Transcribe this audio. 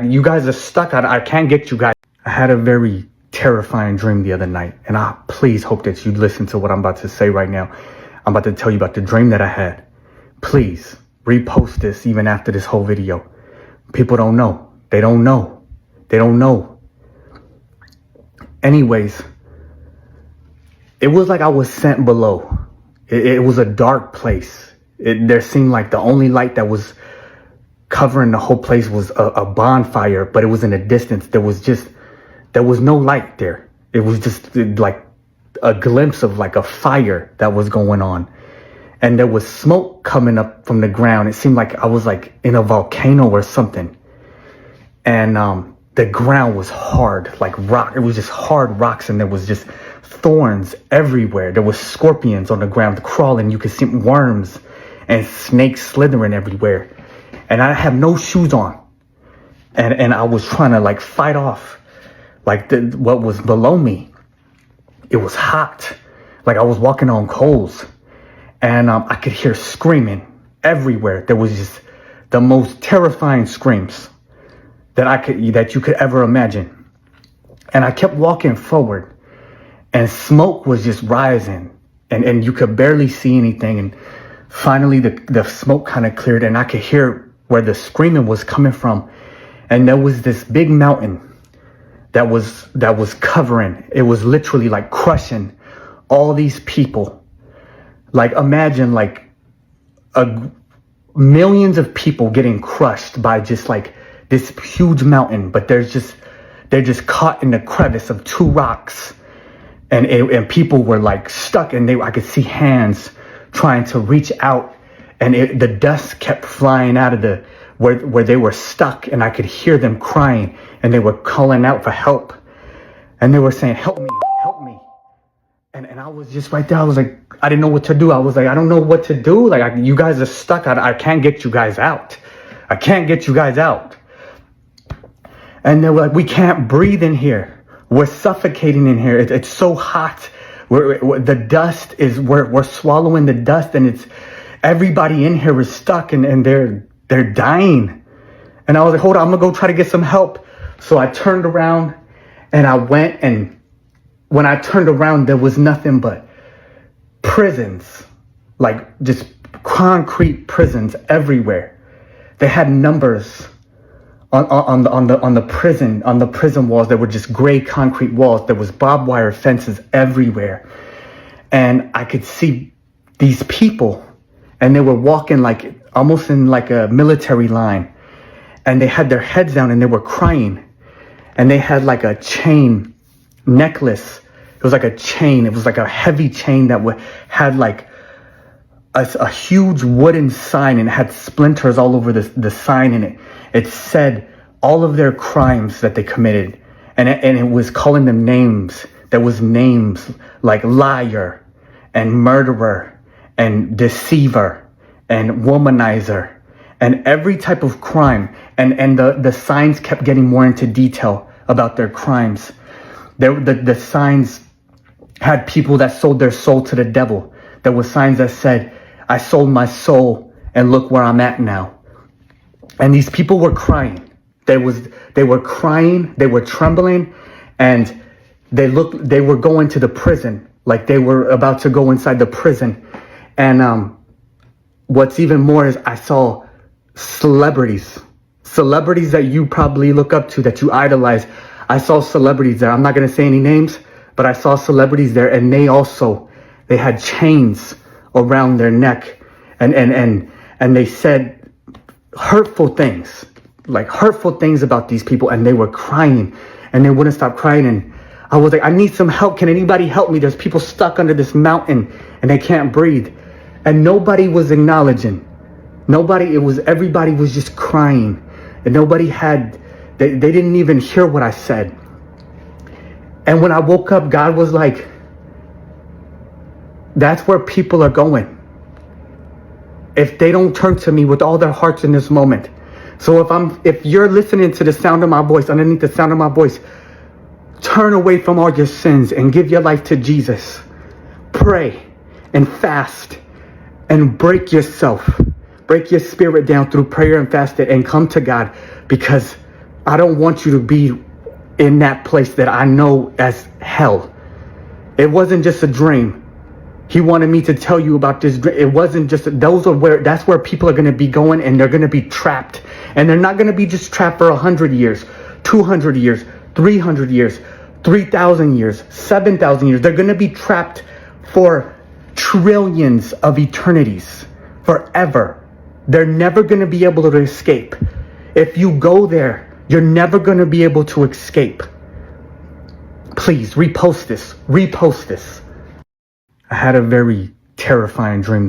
You guys are stuck. I can't get you guys. I had a very terrifying dream the other night, and I please hope that you listen to what I'm about to say right now. I'm about to tell you about the dream that I had. Please repost this even after this whole video. People don't know. They don't know. They don't know. Anyways, it was like I was sent below. It was a dark place. There seemed like the only light that was covering the whole place was a bonfire, but it was in the distance. There was no light there. It was just like a glimpse of like a fire that was going on. And there was smoke coming up from the ground. It seemed like I was like in a volcano or something. And the ground was hard, like rock. It was just hard rocks, and there was just thorns everywhere. There was scorpions on the ground crawling. You could see worms and snakes slithering everywhere. And I have no shoes on. And I was trying to like fight off like what was below me. It was hot. Like I was walking on coals. And I could hear screaming everywhere. There was just the most terrifying screams that you could ever imagine. And I kept walking forward, and smoke was just rising, and you could barely see anything. And finally the smoke kind of cleared, and I could hear where the screaming was coming from. And there was this big mountain that was covering. It was literally like crushing all these people. Like imagine like millions of people getting crushed by just like this huge mountain, but they're just caught in the crevice of two rocks, and people were like stuck, and I could see hands trying to reach out, and the dust kept flying out of where they were stuck, and I could hear them crying, and they were calling out for help, and they were saying, "Help me, help me." And I was just right there. I was like, I didn't know what to do. I was like, I don't know what to do. Like, you guys are stuck. I can't get you guys out. I can't get you guys out. And they were like, we can't breathe in here. We're suffocating in here. It's so hot. The dust is, we're swallowing the dust, and it's, everybody in here is stuck, and they're dying. And I was like, hold on, I'm gonna go try to get some help. So I turned around and I went, and when I turned around, there was nothing but prisons, like just concrete prisons everywhere. They had numbers on the prison walls. There were just gray concrete walls. There was barbed wire fences everywhere, and I could see these people, and they were walking like almost in like a military line, and they had their heads down, and they were crying, and they had like a chain necklace. It was like a chain. It was like a heavy chain that had like a huge wooden sign, and it had splinters all over the sign, and it said all of their crimes that they committed, and it was calling them names. There was names like liar and murderer and deceiver and womanizer and every type of crime, and the signs kept getting more into detail about their crimes. The signs had people that sold their soul to the devil. There were signs that said, I sold my soul, and look where I'm at now. And these people were crying. They were crying, they were trembling, and they were going to the prison, like they were about to go inside the prison. And what's even more is I saw celebrities that you probably look up to, that you idolize. I saw celebrities there. I'm not going to say any names, but I saw celebrities there, and they had chains around their neck, and they said hurtful things about these people, and they were crying, and they wouldn't stop crying. And I was like, I need some help. Can anybody help me? There's people stuck under this mountain, and they can't breathe. And nobody was acknowledging. Everybody was just crying, and they didn't even hear what I said. And when I woke up, God was like, that's where people are going if they don't turn to me with all their hearts in this moment. So if you're listening to the sound of my voice, underneath the sound of my voice, turn away from all your sins and give your life to Jesus. Pray and fast and break your spirit down through prayer and fasting, and come to God, because I don't want you to be in that place that I know as hell. It wasn't just a dream. He wanted me to tell you about this. It wasn't just, that's where people are going to be going, and they're going to be trapped. And they're not going to be just trapped for 100 years, 200 years, 300 years, 3,000 years, 7,000 years. They're going to be trapped for trillions of eternities, forever. They're never going to be able to escape. If you go there, you're never going to be able to escape. Please repost this. Repost this. I had a very terrifying dream.